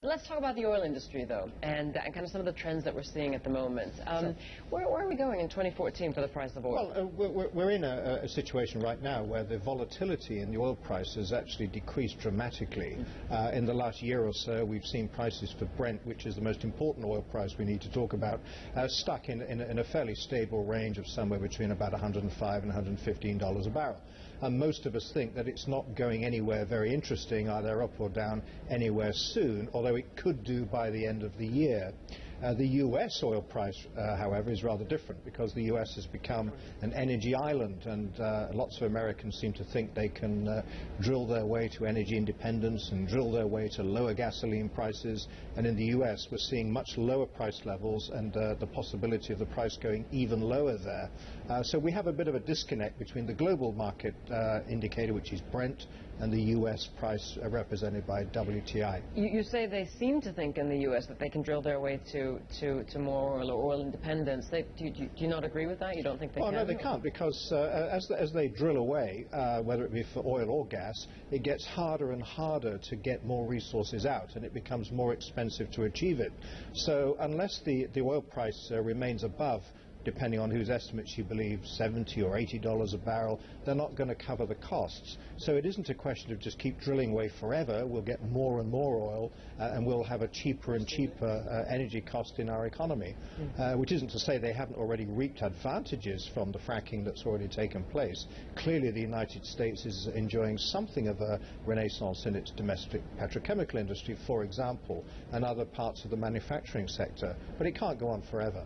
Let's talk about the oil industry, though, and kind of some of the trends that we're seeing at the moment. Sure. Where are we going in 2014 for the price of oil? Well, we're in a situation right now where the volatility in the oil price has actually decreased dramatically. In the last year or so, we've seen prices for Brent, which is the most important oil price we need to talk about, stuck in a fairly stable range of somewhere between about $105 and $115 a barrel. And most of us think that it's not going anywhere very interesting, either up or down, anywhere soon, although it could do by the end of the year. The U.S. oil price, however, is rather different because the U.S. has become an energy island, and lots of Americans seem to think they can drill their way to energy independence and drill their way to lower gasoline prices. And in the U.S. we're seeing much lower price levels and the possibility of the price going even lower there. So we have a bit of a disconnect between the global market indicator, which is Brent, and the U.S. price represented by WTI. You say they seem to think in the U.S. that they can drill their way to more oil or oil independence. Do you not agree with that? You don't think they can? No, they can't, because as they drill away, whether it be for oil or gas, it gets harder and harder to get more resources out, and it becomes more expensive to achieve it. So unless the oil price remains above, depending on whose estimates you believe, $70 or $80 a barrel, they're not going to cover the costs. So it isn't a question of just keep drilling away forever. We'll get more and more oil, and we'll have a cheaper and cheaper energy cost in our economy, which isn't to say they haven't already reaped advantages from the fracking that's already taken place. Clearly the United States is enjoying something of a renaissance in its domestic petrochemical industry, for example, and other parts of the manufacturing sector, but it can't go on forever.